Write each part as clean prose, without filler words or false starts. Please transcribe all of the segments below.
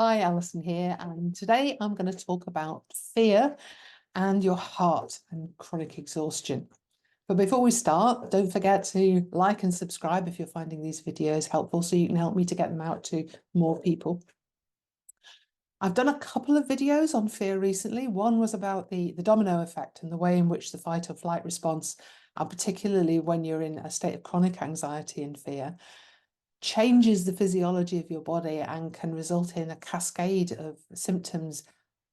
Hi, Alison here, and today I'm going to talk about fear and your heart and chronic exhaustion. But before we start, don't forget to like and subscribe if you're finding these videos helpful so you can help me to get them out to more people. I've done a couple of videos on fear recently. One was about the domino effect and the way in which the fight or flight response, and particularly when you're in a state of chronic anxiety and fear, changes the physiology of your body and can result in a cascade of symptoms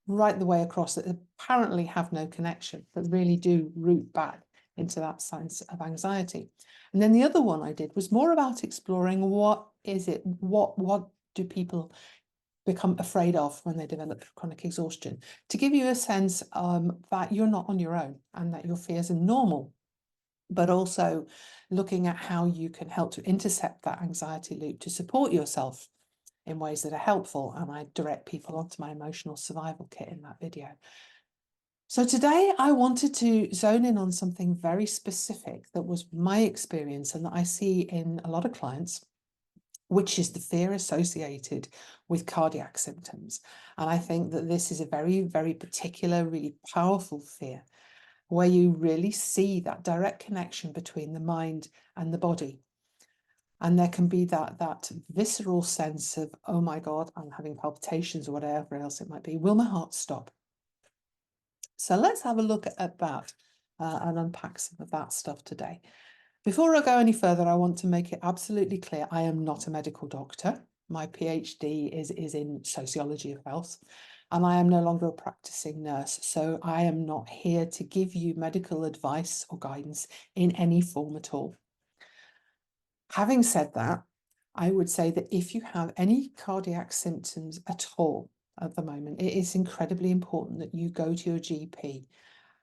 right the way across that apparently have no connection, but really do root back into that sense of anxiety. And then the other one I did was more about exploring what is it, what do people become afraid of when they develop chronic exhaustion, to give you a sense that you're not on your own and that your fears are normal, but also looking at how you can help to intercept that anxiety loop to support yourself in ways that are helpful. And I direct people onto my emotional survival kit in that video. So today I wanted to zone in on something very specific that was my experience and that I see in a lot of clients, which is the fear associated with cardiac symptoms. And I think that this is a very, very particular, really powerful fear, where you really see that direct connection between the mind and the body. And there can be that visceral sense of, oh my God, I'm having palpitations or whatever else it might be. Will my heart stop? So let's have a look at that and unpack some of that stuff today. Before I go any further, I want to make it absolutely clear I am not a medical doctor. My PhD is in sociology of health, and I am no longer a practicing nurse. So I am not here to give you medical advice or guidance in any form at all. Having said that, I would say that if you have any cardiac symptoms at all at the moment, it is incredibly important that you go to your GP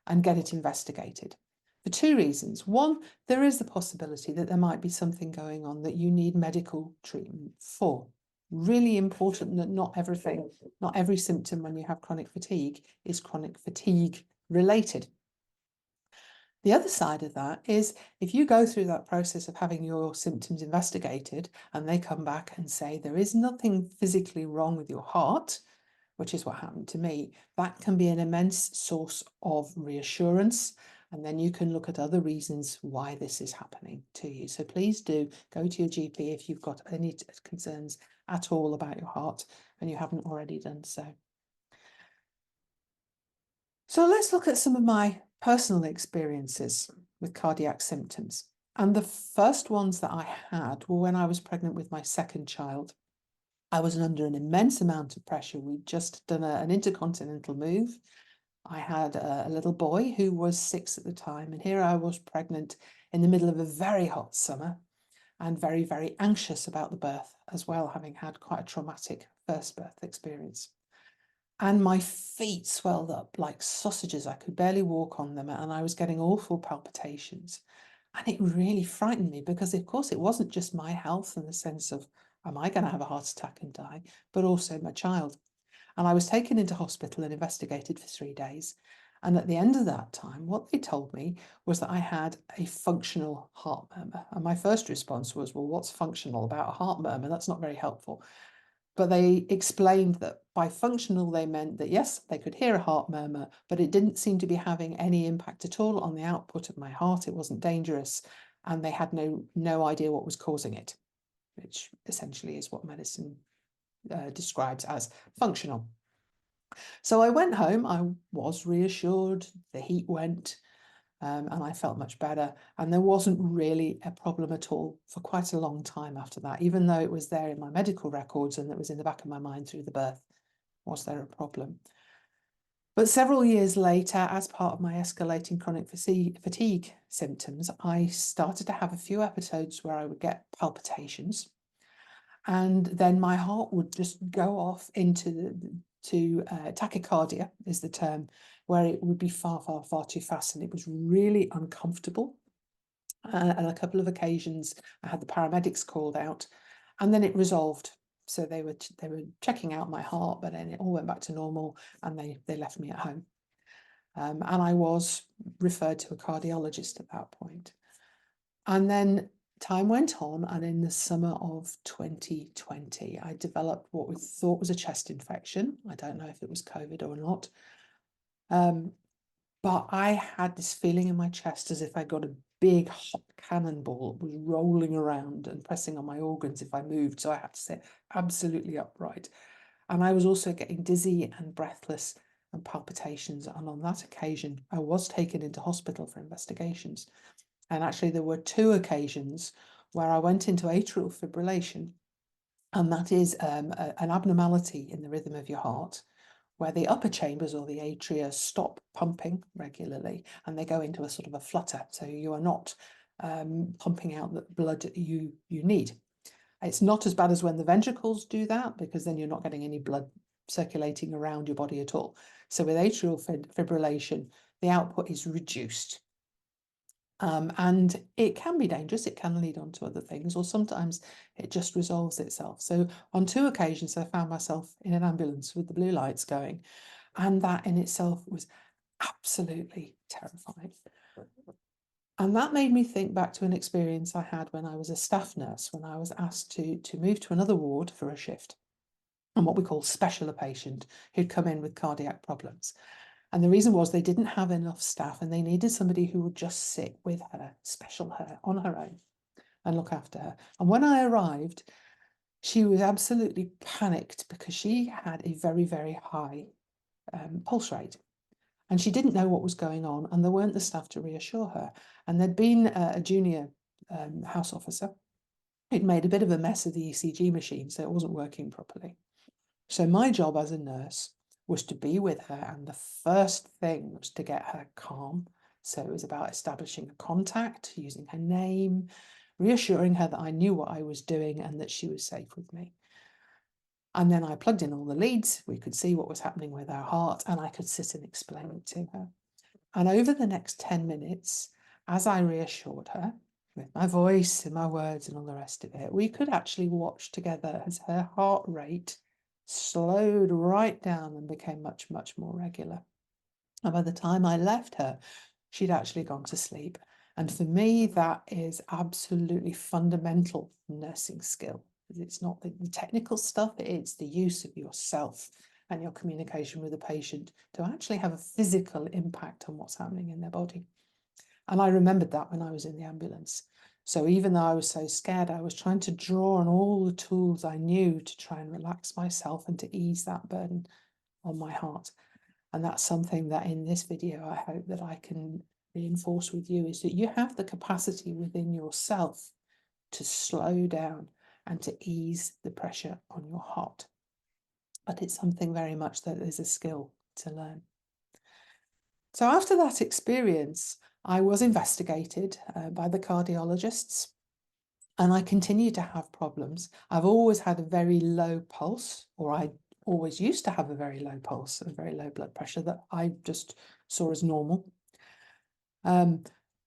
and get it investigated for two reasons. One, there is the possibility that there might be something going on that you need medical treatment for. Really important that not every symptom when you have chronic fatigue is chronic fatigue related. The other side of that is if you go through that process of having your symptoms investigated and they come back and say there is nothing physically wrong with your heart, which is what happened to me, that can be an immense source of reassurance. And then you can look at other reasons why this is happening to you. So please do go to your GP if you've got any concerns at all about your heart and you haven't already done so. So let's look at some of my personal experiences with cardiac symptoms. And the first ones that I had were when I was pregnant with my second child. I was under an immense amount of pressure. We'd just done an intercontinental move. I had a little boy who was 6 at the time, and here I was pregnant in the middle of a very hot summer and very, very anxious about the birth as well, having had quite a traumatic first birth experience. And my feet swelled up like sausages. I could barely walk on them, and I was getting awful palpitations. And it really frightened me because, of course, it wasn't just my health in the sense of, am I going to have a heart attack and die, but also my child. And I was taken into hospital and investigated for 3 days. And at the end of that time, what they told me was that I had a functional heart murmur. And my first response was, well, what's functional about a heart murmur? That's not very helpful. But they explained that by functional, they meant that, yes, they could hear a heart murmur, but it didn't seem to be having any impact at all on the output of my heart. It wasn't dangerous. And they had no idea what was causing it, which essentially is what medicine describes as functional. So I went home, I was reassured, the heat went, and I felt much better. And there wasn't really a problem at all for quite a long time after that, even though it was there in my medical records and it was in the back of my mind through the birth. Was there a problem? But several years later, as part of my escalating chronic fatigue symptoms, I started to have a few episodes where I would get palpitations. And then my heart would just go off into tachycardia is the term, where it would be far, far, far too fast. And it was really uncomfortable. On a couple of occasions, I had the paramedics called out, and then it resolved. So they were checking out my heart, but then it all went back to normal, and they left me at home. And I was referred to a cardiologist at that point. And then time went on, and in the summer of 2020, I developed what we thought was a chest infection. I don't know if it was COVID or not. But I had this feeling in my chest as if I got a big hot cannonball. It was rolling around and pressing on my organs if I moved. So I had to sit absolutely upright. And I was also getting dizzy and breathless and palpitations. And on that occasion, I was taken into hospital for investigations. And actually, there were 2 occasions where I went into atrial fibrillation. And that is an abnormality in the rhythm of your heart, where the upper chambers or the atria stop pumping regularly and they go into a sort of a flutter. So you are not pumping out the blood you need. It's not as bad as when the ventricles do that, because then you're not getting any blood circulating around your body at all. So with atrial fibrillation, the output is reduced. And it can be dangerous. It can lead on to other things, or sometimes it just resolves itself. So on 2 occasions, I found myself in an ambulance with the blue lights going, and that in itself was absolutely terrifying. And that made me think back to an experience I had when I was a staff nurse, when I was asked to move to another ward for a shift, and what we call special a patient who'd come in with cardiac problems. And the reason was they didn't have enough staff and they needed somebody who would just sit with her, special her, on her own and look after her. And when I arrived, she was absolutely panicked because she had a very, very high pulse rate. And she didn't know what was going on, and there weren't the staff to reassure her. And there'd been a junior house officer. It made a bit of a mess of the ECG machine, so it wasn't working properly. So my job as a nurse was to be with her, and the first thing was to get her calm. So it was about establishing a contact, using her name, reassuring her that I knew what I was doing and that she was safe with me. And then I plugged in all the leads. We could see what was happening with her heart, and I could sit and explain it to her. And over the next 10 minutes, as I reassured her with my voice and my words and all the rest of it, we could actually watch together as her heart rate slowed right down and became much, much more regular. And by the time I left her, she'd actually gone to sleep. And for me, that is absolutely fundamental nursing skill. It's not the technical stuff, it's the use of yourself and your communication with the patient to actually have a physical impact on what's happening in their body. And I remembered that when I was in the ambulance. So even though I was so scared, I was trying to draw on all the tools I knew to try and relax myself and to ease that burden on my heart. And that's something that in this video, I hope that I can reinforce with you, is that you have the capacity within yourself to slow down and to ease the pressure on your heart. But it's something very much that is a skill to learn. So after that experience, I was investigated by the cardiologists, and I continued to have problems. I've always had a very low pulse, or I always used to have a very low pulse and very low blood pressure that I just saw as normal.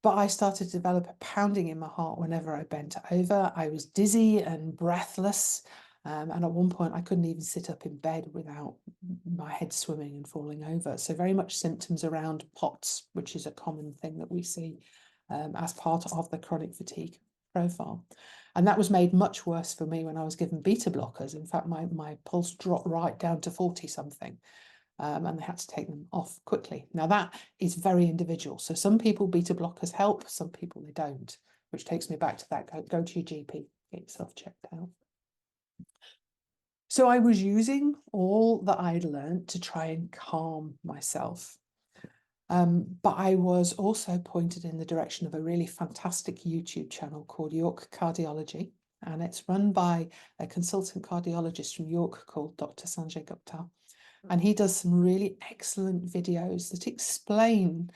But I started to develop a pounding in my heart whenever I bent over. I was dizzy and breathless. And at one point, I couldn't even sit up in bed without my head swimming and falling over. So very much symptoms around POTS, which is a common thing that we see as part of the chronic fatigue profile. And that was made much worse for me when I was given beta blockers. In fact, my pulse dropped right down to 40 something. And they had to take them off quickly. Now that is very individual. So some people beta blockers help, some people they don't, which takes me back to that, go to your GP, get yourself checked out. So I was using all that I'd learned to try and calm myself. But I was also pointed in the direction of a really fantastic YouTube channel called York Cardiology. And it's run by a consultant cardiologist from York called Dr. Sanjay Gupta. And he does some really excellent videos that explain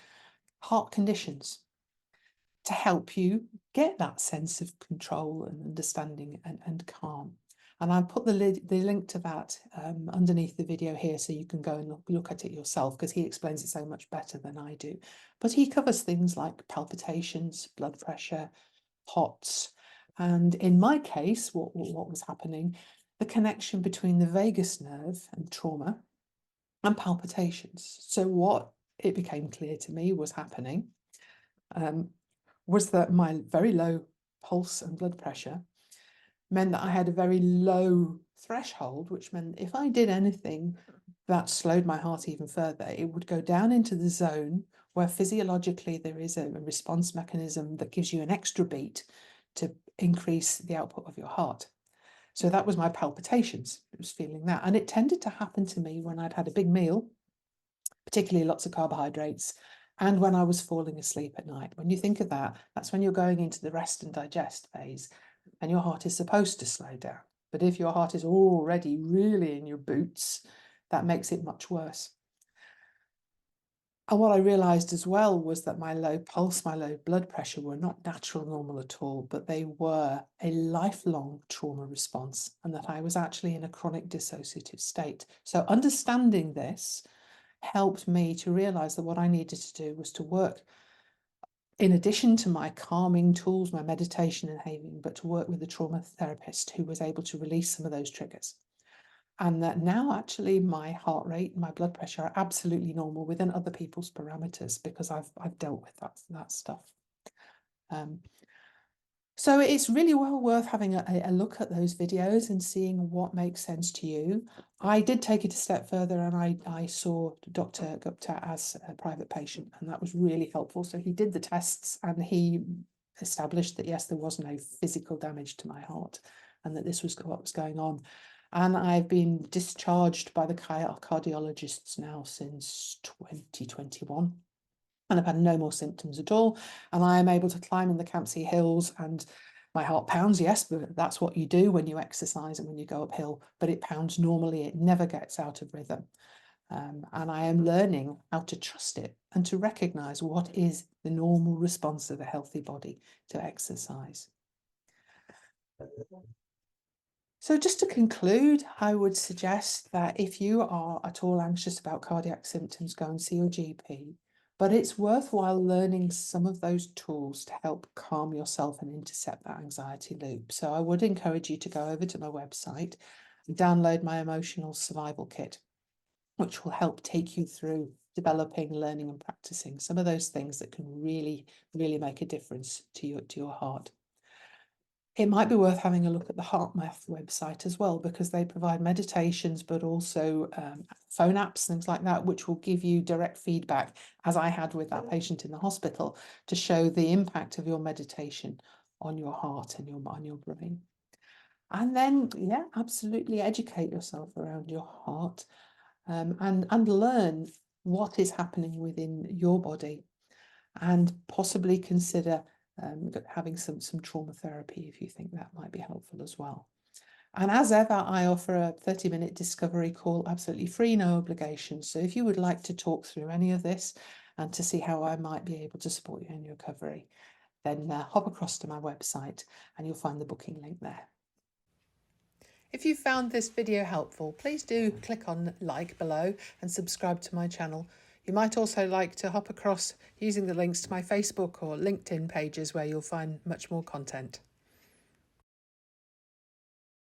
heart conditions to help you get that sense of control and understanding and calm. And I'll put the link to that underneath the video here so you can go and look at it yourself, because he explains it so much better than I do. But he covers things like palpitations, blood pressure, POTS. And in my case, what was happening, the connection between the vagus nerve and trauma and palpitations. So what it became clear to me was happening was that my very low pulse and blood pressure meant that I had a very low threshold, which meant if I did anything that slowed my heart even further, it would go down into the zone where physiologically there is a response mechanism that gives you an extra beat to increase the output of your heart. So that was my palpitations. It was feeling that. And it tended to happen to me when I'd had a big meal, particularly lots of carbohydrates, and when I was falling asleep at night. When you think of that, that's when you're going into the rest and digest phase, and your heart is supposed to slow down. But if your heart is already really in your boots, that makes it much worse. And what I realized as well was that my low pulse, my low blood pressure were not natural normal at all, but they were a lifelong trauma response, and that I was actually in a chronic dissociative state. So understanding this helped me to realize that what I needed to do was to work, in addition to my calming tools, my meditation and having, but to work with a trauma therapist who was able to release some of those triggers. And that now actually my heart rate, my blood pressure are absolutely normal within other people's parameters because I've dealt with that stuff. So it's really well worth having a look at those videos and seeing what makes sense to you. I did take it a step further, and I saw Dr. Gupta as a private patient, and that was really helpful. So he did the tests and he established that, yes, there was no physical damage to my heart and that this was what was going on. And I've been discharged by the cardiologists now since 2021. And I've had no more symptoms at all. And I am able to climb in the Campsie Hills, and my heart pounds, yes, but that's what you do when you exercise and when you go uphill, but it pounds normally, it never gets out of rhythm. And I am learning how to trust it and to recognize what is the normal response of a healthy body to exercise. So just to conclude, I would suggest that if you are at all anxious about cardiac symptoms, go and see your GP. But it's worthwhile learning some of those tools to help calm yourself and intercept that anxiety loop. So I would encourage you to go over to my website and download my emotional survival kit, which will help take you through developing, learning and practicing some of those things that can really, really make a difference to your heart. It might be worth having a look at the HeartMath website as well, because they provide meditations, but also phone apps, things like that, which will give you direct feedback, as I had with that patient in the hospital, to show the impact of your meditation on your heart and on your brain. And then, yeah, absolutely educate yourself around your heart and learn what is happening within your body, and possibly consider having some trauma therapy if you think that might be helpful as well. And as ever, I offer a 30-minute discovery call, absolutely free, no obligation. So if you would like to talk through any of this and to see how I might be able to support you in your recovery, then hop across to my website and you'll find the booking link there. If you found this video helpful, please do click on like below and subscribe to my channel. You might also like to hop across using the links to my Facebook or LinkedIn pages, where you'll find much more content.